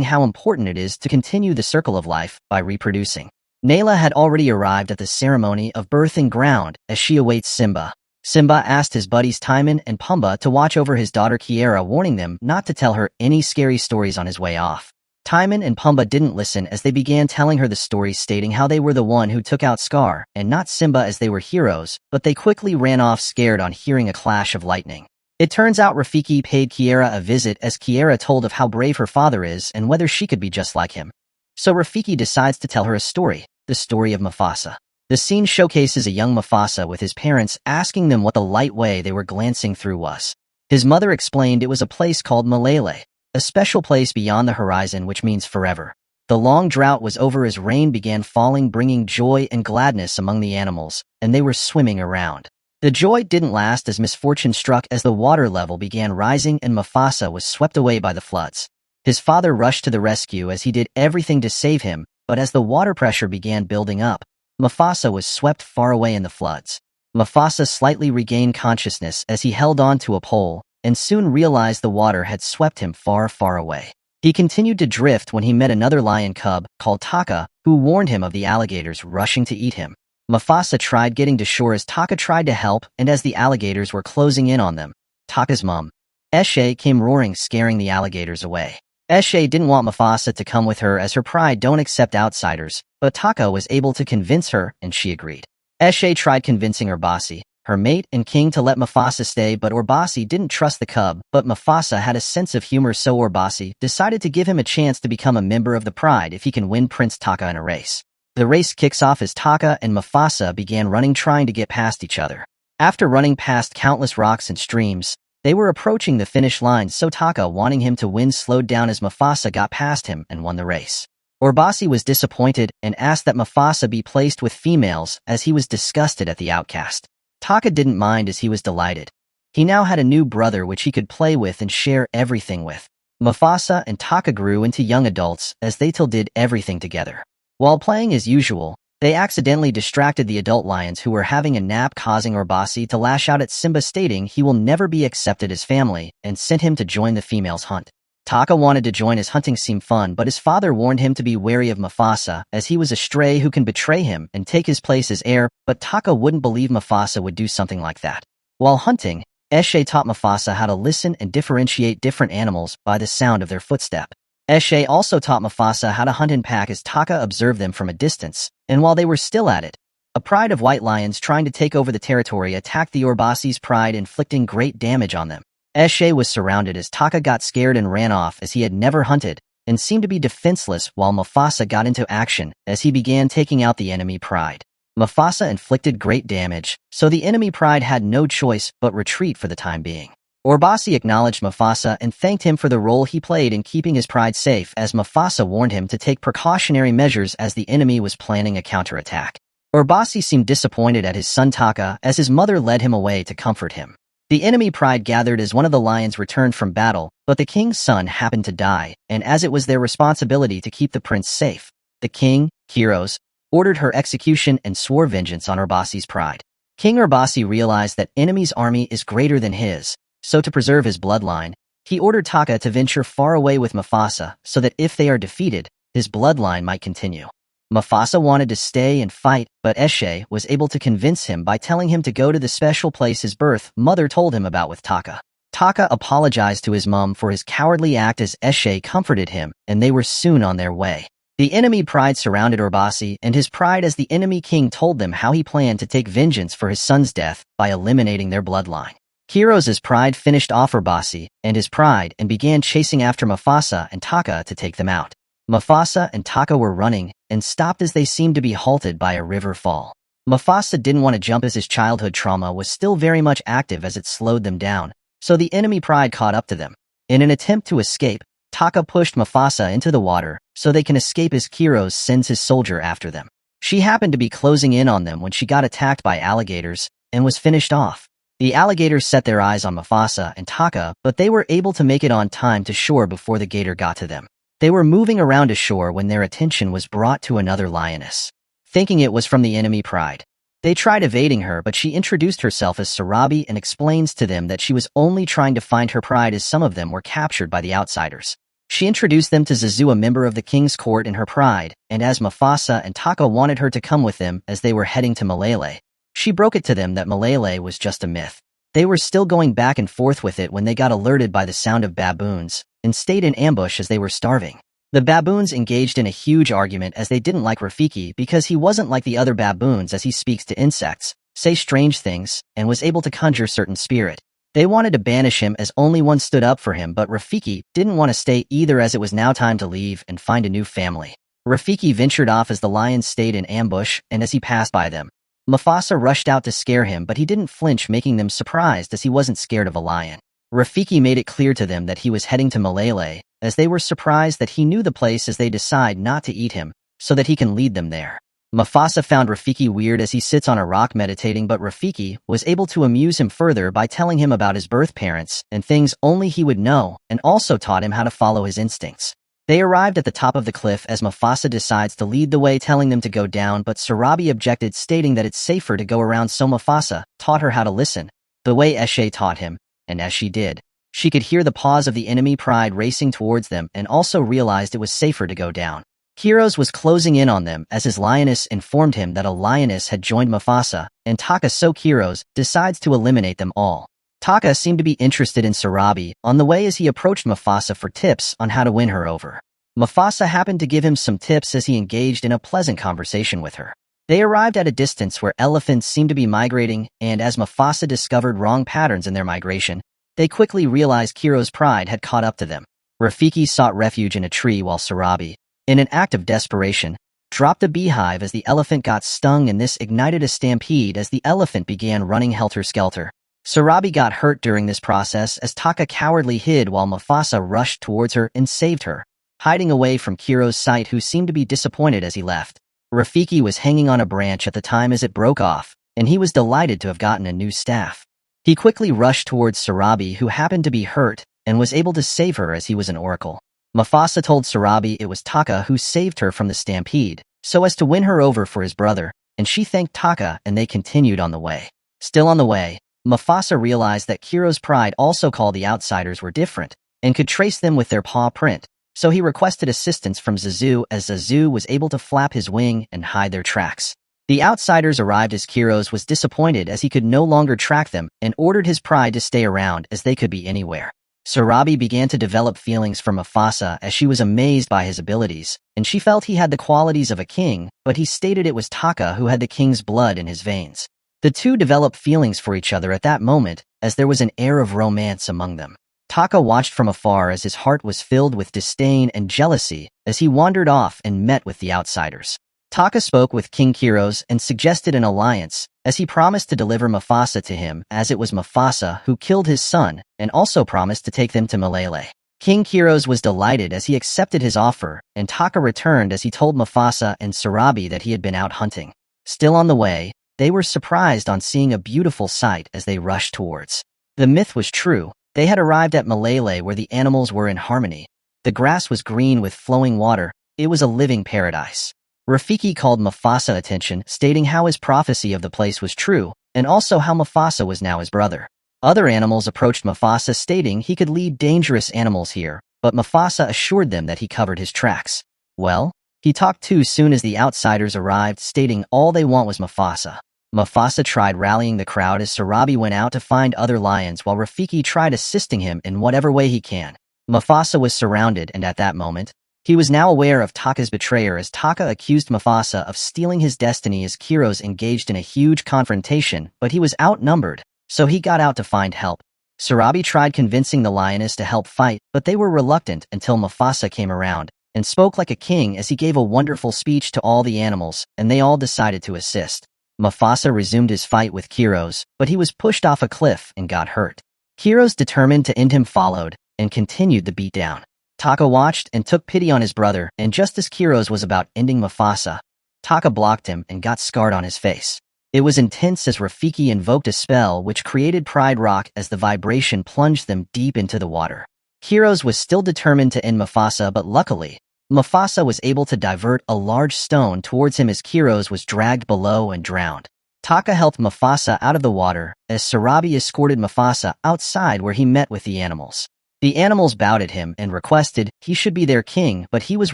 how important it is to continue the circle of life by reproducing. Mele had already arrived at the ceremony of birthing ground as she awaits Simba. Simba asked his buddies Timon and Pumbaa to watch over his daughter Kiara, warning them not to tell her any scary stories on his way off. Timon and Pumbaa didn't listen as they began telling her the stories, stating how they were the one who took out Scar and not Simba, as they were heroes, but they quickly ran off scared on hearing a clash of lightning. It turns out Rafiki paid Kiara a visit as Kiara told of how brave her father is and whether she could be just like him. So Rafiki decides to tell her a story, the story of Mufasa. The scene showcases a young Mufasa with his parents asking them what the light way they were glancing through was. His mother explained it was a place called Mele, a special place beyond the horizon, which means forever. The long drought was over as rain began falling, bringing joy and gladness among the animals, and they were swimming around. The joy didn't last as misfortune struck as the water level began rising and Mufasa was swept away by the floods. His father rushed to the rescue as he did everything to save him, but as the water pressure began building up, Mufasa was swept far away in the floods. Mufasa slightly regained consciousness as he held on to a pole, and soon realized the water had swept him far, far away. He continued to drift when he met another lion cub, called Taka, who warned him of the alligators rushing to eat him. Mufasa tried getting to shore as Taka tried to help, and as the alligators were closing in on them, Taka's mom, Eshe, came roaring, scaring the alligators away. Eshe didn't want Mufasa to come with her as her pride don't accept outsiders, but Taka was able to convince her, and she agreed. Eshe tried convincing Urbasi, her mate and king, to let Mufasa stay, but Urbasi didn't trust the cub, but Mufasa had a sense of humor, so Urbasi decided to give him a chance to become a member of the pride if he can win Prince Taka in a race. The race kicks off as Taka and Mufasa began running, trying to get past each other. After running past countless rocks and streams, they were approaching the finish line, so Taka, wanting him to win, slowed down as Mufasa got past him and won the race. Urbasi was disappointed and asked that Mufasa be placed with females as he was disgusted at the outcast. Taka didn't mind as he was delighted. He now had a new brother which he could play with and share everything with. Mufasa and Taka grew into young adults as they did everything together. While playing as usual, they accidentally distracted the adult lions who were having a nap, causing Urbasi to lash out at Simba, stating he will never be accepted as family, and sent him to join the females' hunt. Taka wanted to join as hunting seemed fun, but his father warned him to be wary of Mufasa as he was a stray who can betray him and take his place as heir, but Taka wouldn't believe Mufasa would do something like that. While hunting, Eshe taught Mufasa how to listen and differentiate different animals by the sound of their footstep. Eshe also taught Mufasa how to hunt in pack as Taka observed them from a distance, and while they were still at it, a pride of white lions trying to take over the territory attacked the Urbasi's pride, inflicting great damage on them. Eshe was surrounded as Taka got scared and ran off as he had never hunted, and seemed to be defenseless, while Mufasa got into action as he began taking out the enemy pride. Mufasa inflicted great damage, so the enemy pride had no choice but retreat for the time being. Urbasi acknowledged Mufasa and thanked him for the role he played in keeping his pride safe, as Mufasa warned him to take precautionary measures as the enemy was planning a counterattack. Urbasi seemed disappointed at his son Taka as his mother led him away to comfort him. The enemy pride gathered as one of the lions returned from battle, but the king's son happened to die, and as it was their responsibility to keep the prince safe, the king, Kiros, ordered her execution and swore vengeance on Urbasi's pride. King Urbasi realized that enemy's army is greater than his, so to preserve his bloodline, he ordered Taka to venture far away with Mufasa so that if they are defeated, his bloodline might continue. Mufasa wanted to stay and fight, but Eshe was able to convince him by telling him to go to the special place his birth mother told him about with Taka. Taka apologized to his mom for his cowardly act as Eshe comforted him, and they were soon on their way. The enemy pride surrounded Urbasi and his pride as the enemy king told them how he planned to take vengeance for his son's death by eliminating their bloodline. Kiros' pride finished off Urbasi and his pride and began chasing after Mufasa and Taka to take them out. Mufasa and Taka were running and stopped as they seemed to be halted by a river fall. Mufasa didn't want to jump as his childhood trauma was still very much active as it slowed them down, so the enemy pride caught up to them. In an attempt to escape, Taka pushed Mufasa into the water so they can escape as Kiros sends his soldier after them. She happened to be closing in on them when she got attacked by alligators and was finished off. The alligators set their eyes on Mufasa and Taka, but they were able to make it on time to shore before the gator got to them. They were moving around ashore when their attention was brought to another lioness. Thinking it was from the enemy pride, they tried evading her, but she introduced herself as Sarabi and explains to them that she was only trying to find her pride as some of them were captured by the outsiders. She introduced them to Zazu, a member of the king's court, in her pride, and as Mufasa and Taka wanted her to come with them as they were heading to Mele, she broke it to them that Mele was just a myth. They were still going back and forth with it when they got alerted by the sound of baboons, and stayed in ambush as they were starving. The baboons engaged in a huge argument as they didn't like Rafiki because he wasn't like the other baboons, as he speaks to insects, say strange things, and was able to conjure certain spirit. They wanted to banish him as only one stood up for him, but Rafiki didn't want to stay either, as it was now time to leave and find a new family. Rafiki ventured off as the lions stayed in ambush, and as he passed by them, Mufasa rushed out to scare him, but he didn't flinch, making them surprised as he wasn't scared of a lion. Rafiki made it clear to them that he was heading to Mele, as they were surprised that he knew the place, as they decide not to eat him, so that he can lead them there. Mufasa found Rafiki weird as he sits on a rock meditating, but Rafiki was able to amuse him further by telling him about his birth parents and things only he would know, and also taught him how to follow his instincts. They arrived at the top of the cliff as Mufasa decides to lead the way, telling them to go down, but Sarabi objected, stating that it's safer to go around, so Mufasa taught her how to listen, the way Eshe taught him, and as she did, she could hear the paws of the enemy pride racing towards them, and also realized it was safer to go down. Kiros was closing in on them as his lioness informed him that a lioness had joined Mufasa and Taka, so Kiros decides to eliminate them all. Taka seemed to be interested in Sarabi on the way as he approached Mufasa for tips on how to win her over. Mufasa happened to give him some tips as he engaged in a pleasant conversation with her. They arrived at a distance where elephants seemed to be migrating, and as Mufasa discovered wrong patterns in their migration, they quickly realized Kiros' pride had caught up to them. Rafiki sought refuge in a tree while Sarabi, in an act of desperation, dropped a beehive as the elephant got stung, and this ignited a stampede as the elephant began running helter-skelter. Sarabi got hurt during this process as Taka cowardly hid while Mufasa rushed towards her and saved her, hiding away from Kiros' sight, who seemed to be disappointed as he left. Rafiki was hanging on a branch at the time as it broke off, and he was delighted to have gotten a new staff. He quickly rushed towards Sarabi, who happened to be hurt, and was able to save her as he was an oracle. Mufasa told Sarabi it was Taka who saved her from the stampede, so as to win her over for his brother, and she thanked Taka, and they continued on the way. Still on the way, Mufasa realized that Kiros' pride, also called the Outsiders, were different, and could trace them with their paw print, so he requested assistance from Zazu, as Zazu was able to flap his wing and hide their tracks. The Outsiders arrived as Kiros was disappointed as he could no longer track them, and ordered his pride to stay around as they could be anywhere. Sarabi began to develop feelings for Mufasa as she was amazed by his abilities, and she felt he had the qualities of a king, but he stated it was Taka who had the king's blood in his veins. The two developed feelings for each other at that moment, as there was an air of romance among them. Taka watched from afar as his heart was filled with disdain and jealousy as he wandered off and met with the Outsiders. Taka spoke with King Kiros and suggested an alliance, as he promised to deliver Mufasa to him, as it was Mufasa who killed his son, and also promised to take them to Mele. King Kiros was delighted as he accepted his offer, and Taka returned as he told Mufasa and Sarabi that he had been out hunting. Still on the way, they were surprised on seeing a beautiful sight as they rushed towards. The myth was true. They had arrived at Mele, where the animals were in harmony. The grass was green with flowing water. It was a living paradise. Rafiki called Mufasa attention, stating how his prophecy of the place was true, and also how Mufasa was now his brother. Other animals approached Mufasa, stating he could lead dangerous animals here, but Mufasa assured them that he covered his tracks. Well, he talked too soon as the Outsiders arrived, stating all they want was Mufasa. Mufasa tried rallying the crowd as Sarabi went out to find other lions, while Rafiki tried assisting him in whatever way he can. Mufasa was surrounded, and at that moment, he was now aware of Taka's betrayer, as Taka accused Mufasa of stealing his destiny as Kiros engaged in a huge confrontation, but he was outnumbered, so he got out to find help. Sarabi tried convincing the lioness to help fight, but they were reluctant until Mufasa came around and spoke like a king as he gave a wonderful speech to all the animals, and they all decided to assist. Mufasa resumed his fight with Kiros, but he was pushed off a cliff and got hurt. Kiros, determined to end him, followed and continued the beatdown. Taka watched and took pity on his brother, and just as Kiros was about ending Mufasa, Taka blocked him and got scarred on his face. It was intense as Rafiki invoked a spell which created Pride Rock as the vibration plunged them deep into the water. Kiros was still determined to end Mufasa, but luckily, Mufasa was able to divert a large stone towards him as Kiros was dragged below and drowned. Taka helped Mufasa out of the water as Sarabi escorted Mufasa outside, where he met with the animals. The animals bowed at him and requested he should be their king, but he was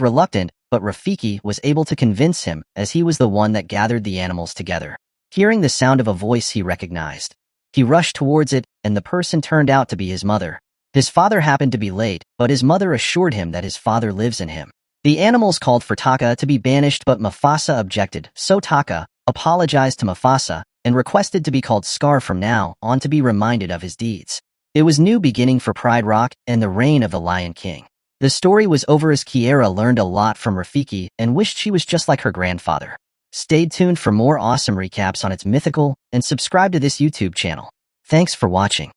reluctant, but Rafiki was able to convince him as he was the one that gathered the animals together. Hearing the sound of a voice he recognized, he rushed towards it, and the person turned out to be his mother. His father happened to be late, but his mother assured him that his father lives in him. The animals called for Taka to be banished, but Mufasa objected, so Taka apologized to Mufasa and requested to be called Scar from now on to be reminded of his deeds. It was new beginning for Pride Rock and the reign of the Lion King. The story was over as Kiara learned a lot from Rafiki and wished she was just like her grandfather. Stay tuned for more awesome recaps on its mythical and subscribe to this YouTube channel. Thanks for watching.